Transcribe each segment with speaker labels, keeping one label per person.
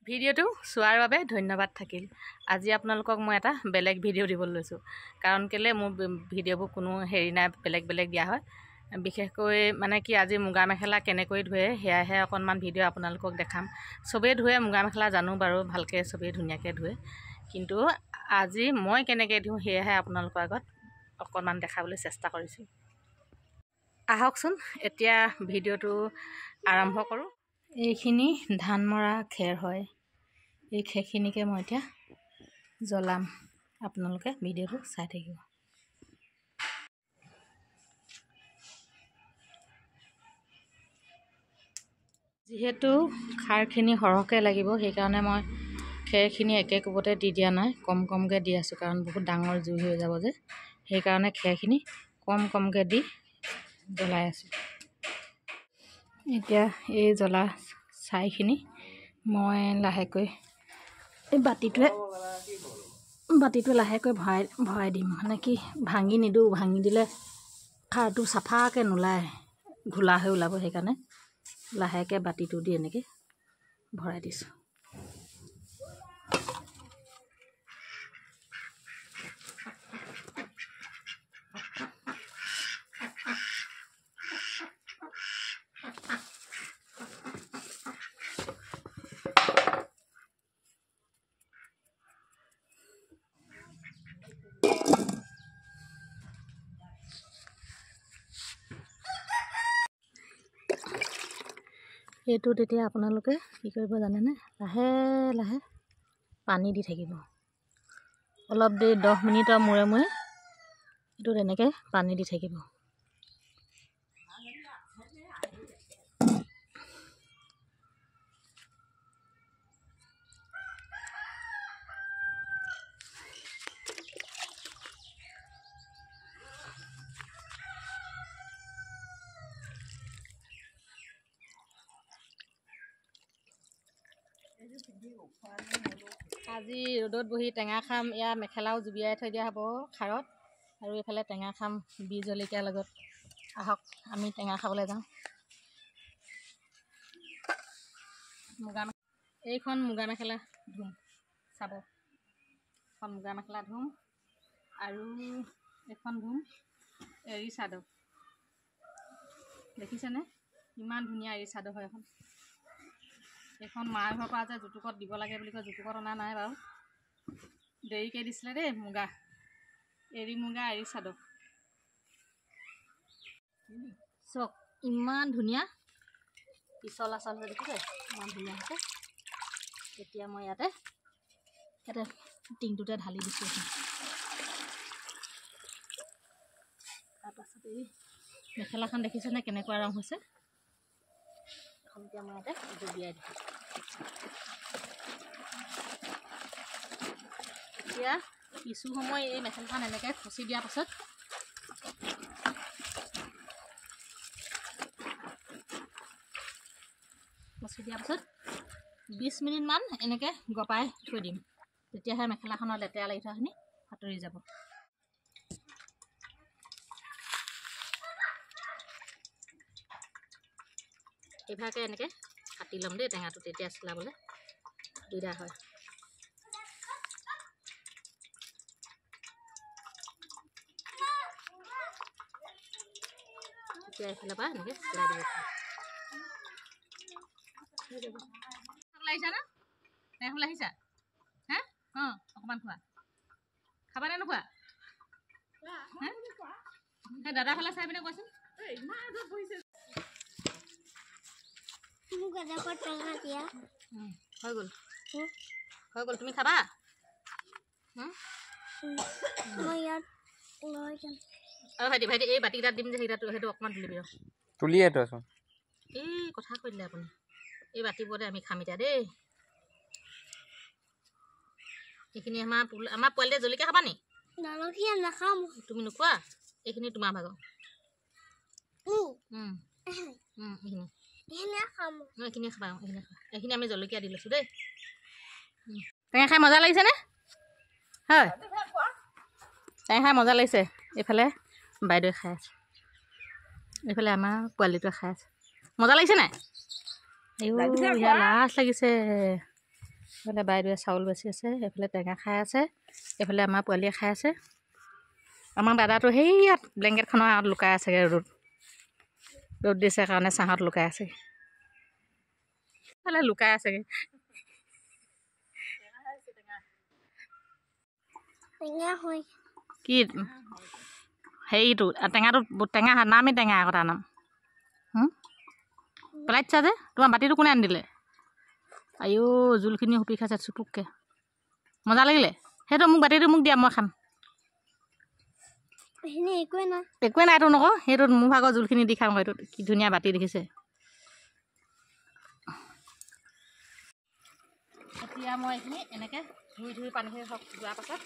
Speaker 1: ভিডিঅ'টো চোৱাৰ বাবে ধন্যবাদ থাকিল। আজি আপোনালোকক মই এটা বেলেগ ভিডিঅ' দিবলৈ লৈছোঁ, কাৰণ কেলৈ মোৰ ভিডিঅ'বোৰ কোনো হেৰি নাই, বেলেগ বেলেগ দিয়া হয়। বিশেষকৈ মানে কি আজি মুগা মেখেলা কেনেকৈ ধুৱে সেয়াহে অকণমান ভিডিঅ' আপোনালোকক দেখাম। চবেই ধুৱে মুগা মেখেলা জানো বাৰু, ভালকৈ চবেই ধুনীয়াকৈ ধুৱে, কিন্তু আজি মই কেনেকৈ ধুওঁ সেয়াহে আপোনালোকৰ আগত অকণমান দেখাবলৈ চেষ্টা কৰিছোঁ। আহকচোন এতিয়া ভিডিঅ'টো আৰম্ভ কৰোঁ। এইখিনি ধান মৰা খেৰ হয়, এই খেৰখিনিকে মই এতিয়া জ্বলাম। আপোনালোকে ভিডিঅ'টো চাই থাকিব। যিহেতু খাৰখিনি সৰহকৈ লাগিব, সেইকাৰণে মই খেৰখিনি একে কোবতে দি দিয়া নাই, কম কমকৈ দি আছোঁ, কাৰণ বহুত ডাঙৰ জুই হৈ যাব যে, সেইকাৰণে খেৰখিনি কম কমকৈ দি জ্বলাই আছোঁ। এতিয়া এই জ্বলা ছাইখিনি মই লাহেকৈ এই বাতিটোৱে লাহেকৈ ভৰাই দিম। মানে কি ভাঙি নিদিওঁ, ভাঙি দিলে খাৰটো চাফাকৈ নোলায়, ঘোলা হৈ ওলাব, সেইকাৰণে লাহেকৈ বাতিটো দি এনেকৈ ভৰাই দিছোঁ। এইটোত এতিয়া আপোনালোকে কি কৰিব জানেনে? লাহে লাহে পানী দি থাকিব। অলপ দেৰি 10 মিনিটৰ মূৰে মূৰে এইটোত এনেকৈ পানী দি থাকিব। আজি ৰ'দত বহি টেঙা খাম। এয়া মেখেলাও জুবিয়াই থৈ দিয়া হ'ব খাৰত, আৰু এইফালে টেঙা খাম বি জলকীয়াৰ লগত। আহক আমি টেঙা খাবলৈ যাওঁ। এইখন মুগা মেখেলা ধুম, চাব। এখন মুগা মেখেলা ধুম, আৰু এখন ধুম এৰী চাদৰ। দেখিছেনে ইমান ধুনীয়া এৰী চাদৰ হয় এখন। এইখন মাৰ ঘৰৰ পৰা যে জুটুকত দিব লাগে বুলি কয়, জুটুকত অনা নাই বাৰু, দেৰিকৈ দিছিলে দেই। মুগা এৰী চাদৰ চক ইমান ধুনীয়া, পিছল আচল হৈ দেখিছে, ইমান ধুনীয়া হৈছে। এতিয়া মই ইয়াতে টিংটোতে ঢালি দিছোঁ। তাৰপাছত এই মেখেলাখন দেখিছেনে কেনেকুৱা ৰং হৈছে। এখন এতিয়া মই ইয়াতে জুবিয়াই দিছোঁ। এতিয়া কিছু সময় এই মেখেলাখন এনেকৈ খচি দিয়াৰ পাছত খচি দিয়াৰ পাছত 20 মিনিটমান এনেকৈ গপাই থৈ দিম। তেতিয়াহে মেখেলাখনৰ লেতেৰা লাগি থোৱাখিনি আঁতৰি যাব। এইভাগে এনেকৈ কাটি ল'ম দেই টেঙাটো, তেতিয়া চিলাবলৈ সুবিধা হয়। এতিয়া এইফালৰ পৰা এনেকৈ চিলাই দিব পাৰিম। আহিছা ন টেঙা আহিছা? হা অঁ অকণমান খোৱা, খাবা নে নোখোৱা? সেই দাদা ফালে চাই পিনে কোৱাচোন। হৈ গ'ল, তুমি খাবা? ভাইটি এই বাতিকেইটাত দিম যে, সেইটো অকণমান তুলিবি।
Speaker 2: তুলিয়ে থোৱাচোন।
Speaker 1: এই কথা কৈ দিলে আপুনি। এই বাতিবোৰতে আমি খাম এতিয়া দেই। এইখিনি আমাৰ পোৱালিতে জলকীয়া খাবা নি? জলকীয়া নাখাম। তুমি নোখোৱা? এইখিনি তোমাৰ ভাগৰ। এইখিনি খাবা, এইখিনি আমি জলকীয়া দি লৈছোঁ দেই। টেঙা খাই মজা লাগিছেনে? হয়, টেঙা খাই মজা লাগিছে। এইফালে বাইদেৱে খাই আছে, এইফালে আমাৰ পোৱালিটোৱে খাই আছে। মজা লাগিছে নাই? ইয়াৰ লাজ লাগিছে। এইফালে বাইদেৱে চাউল বেচি আছে, এইফালে টেঙা খাই আছে, এইফালে আমাৰ পোৱালীয়ে খাই আছে। আমাৰ দাদাটো সেই ইয়াত ব্লেংকেটখনৰ আঁৰত লুকাই আছেগৈ ৰ'দ দিছে কাৰণে ছাঁত লুকাই আছে, এইফালে লুকাই আছেগৈ। কি হেৰিটো টেঙাটো টেঙা নামেই টেঙা আকৌ তাৰ নাম পেলাইছা যে। তোমাৰ বাতিটো কোনে আনি দিলে? আইঅ জোলখিনি হুপি খাইছে চুপুককৈ, মজা লাগিলে। সেইটো মোক বাতিটো মোক দিয়া, মই খাম। একোৱে নাইতো নকওঁ, সেইটোত মোৰ ভাগৰ জোলখিনি দি খাম। সেইটোত কি ধুনীয়া বাতি দেখিছে। এতিয়া মই এইখিনি এনেকৈ ধুই পানীখিনি সব যোৱাৰ পাছত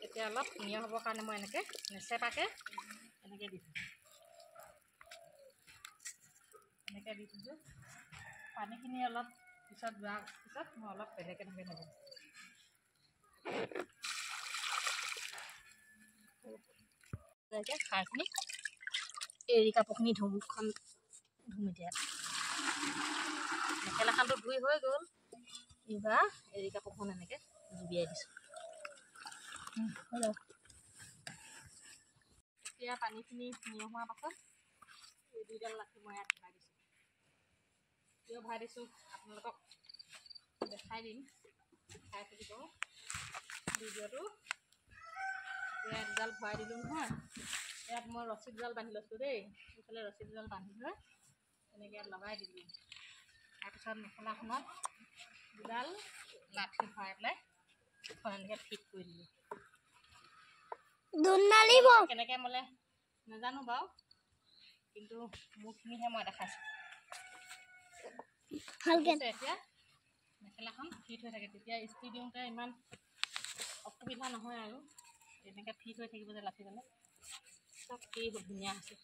Speaker 1: এতিয়া অলপ ধুনীয়া হ'বৰ কাৰণে মই এনেকৈ নেচেপাকৈ এনেকৈ দিছোঁ, এনেকৈ দি থৈছোঁ। পানীখিনি অলপ পিছত যোৱাৰ পিছত মই অলপ বেলেগ এনেকৈ ন'ব খাৰখিনি এৰী কাপোৰখিনি মুখখন ধুম। এতিয়া মেখেলাখনটো ধুই হৈ গ'ল, এইবাৰ এৰী কাপোৰখন এনেকৈ জুবিয়াই দিছোঁ। এতিয়া পানীখিনি নিমখ হোৱাৰ পাছত এই দুইডাল লাঠি মই ইয়াত ভৰাই দিছোঁ। কিয় ভৰাই দিছোঁ আপোনালোকক দেখাই দিম, দেখাই থাকিব ভিডিঅ'টো। এতিয়া দুডাল ভৰাই দিলোঁ নহয়, ইয়াত মই ৰছী দুডাল বান্ধি লৈছোঁ দেই। এইফালে ৰছী দুডাল বান্ধি লৈ এনেকৈ ইয়াত লগাই দিলোঁ। তাৰপিছত মেখেলাখনত দুডাল লাঠি ভৰাই পেলাই এনেকৈ ফিট কৰি দিলোঁ। কেনেকৈ মোলে নাজানো বাৰু, কিন্তু মোৰখিনিহে মই দেখাইছোঁ। এতিয়া মেখেলাখন ফিট হৈ থাকে, তেতিয়া ইস্ত্ৰি দিওঁতে ইমান অসুবিধা নহয় আৰু এনেকৈ ফিট হৈ থাকিব যে লাঠিডালে চব কি ধুনীয়া হৈছে।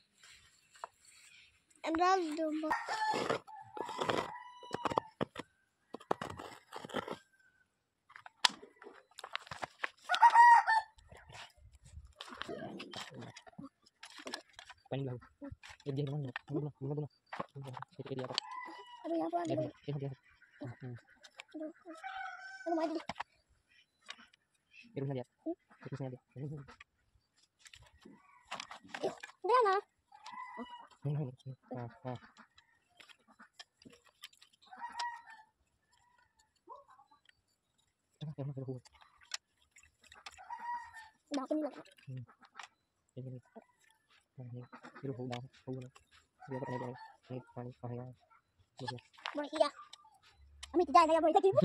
Speaker 1: আমি tidak ada yang boleh gitu.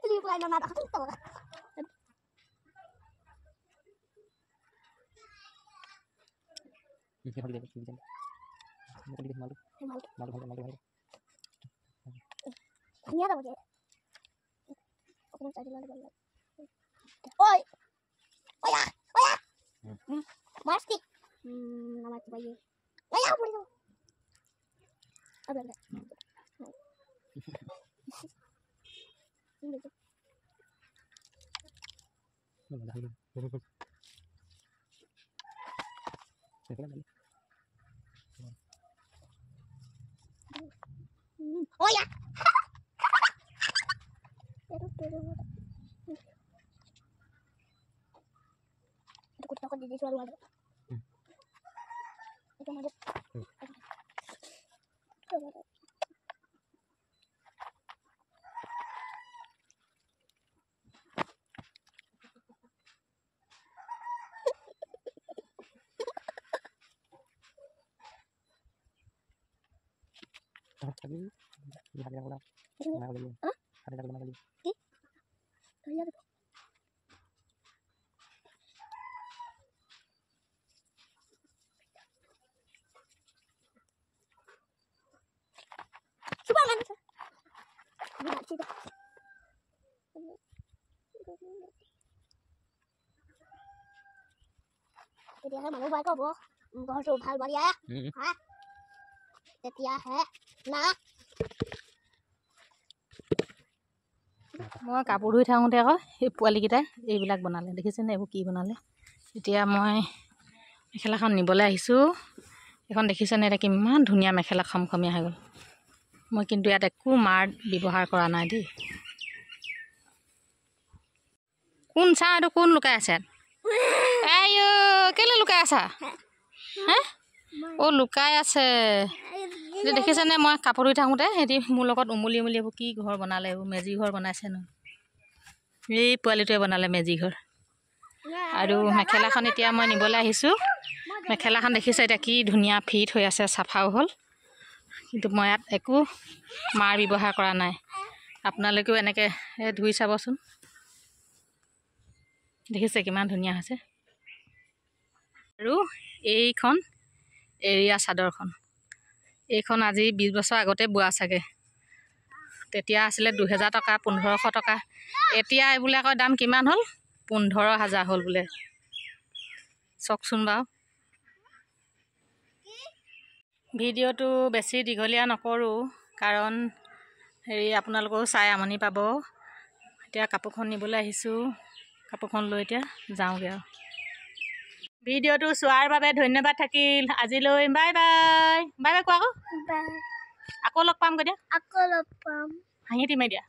Speaker 1: Ini bukan nama aku tuh. Ini apa dia? Malu. Ini ada apa? Aku mau cari lagi. Oi. Oh ya. Pasti. Nama itu bayi. Ya ampun itu. Ada. Ini tuh. Oh ya. Aku takut jadi suara ada. Itu ada. তেতিয়াহে মানুহ পাই ক'ব ঘৰটো ভাল বঢ়িয়া হা তেতিয়াহে না। মই কাপোৰ ধুই থাকোঁতে আকৌ এই পোৱালীকেইটাই এইবিলাক বনালে, দেখিছেনে এইবোৰ কি বনালে। এতিয়া মই মেখেলাখন নিবলৈ আহিছোঁ, এইখন দেখিছেনে এতিয়া কিমান ধুনীয়া মেখেলা খমখমীয়া হৈ গ'ল। মই কিন্তু ইয়াত একো মাৰ ব্যৱহাৰ কৰা নাই দেই। কোন চা এইটো কোন লুকাই আছে? এই কেলৈ লুকাই আছা? হে অ' লুকাই আছে। দেখিছেনে মই কাপোৰ ধুই থাকোঁতে সিহঁতি মোৰ লগত উমলি উমলি এইবোৰ কি ঘৰ বনালে, এইবোৰ মেজি ঘৰ বনাইছে ন। এই পোৱালিটোৱে বনালে মেজি ঘৰ। আৰু মেখেলাখন এতিয়া মই নিবলৈ আহিছোঁ। মেখেলাখন দেখিছে এতিয়া কি ধুনীয়া ফিট হৈ আছে, চাফাও হ'ল। কিন্তু মই ইয়াত একো মাৰ ব্যৱহাৰ কৰা নাই। আপোনালোকেও এনেকৈ ধুই চাবচোন, দেখিছে কিমান ধুনীয়া হৈছে। আৰু এইখন এৰীয়া চাদৰখন, এইখন আজি 20 বছৰ আগতে বোৱা চাগে। তেতিয়া আছিলে 2000 টকা, 1500 টকা। এতিয়া এইবিলাকৰ দাম কিমান হ'ল? 15,000 হ'ল বোলে। চাওকচোন বাৰু। ভিডিঅ'টো বেছি দীঘলীয়া নকৰোঁ, কাৰণ আপোনালোকেও চাই আমনি পাব। এতিয়া কাপোৰখন নিবলৈ আহিছোঁ, কাপোৰখন লৈ এতিয়া যাওঁগৈ আৰু। ভিডিঅ'টো চোৱাৰ বাবে ধন্যবাদ থাকিল। আজিলৈ বাই বাই। বাই বাই কোৱা আকৌ লগ পাম, কৈ দিয়া। আকৌ লগ পাম। হাঁহি মাৰি দিয়া।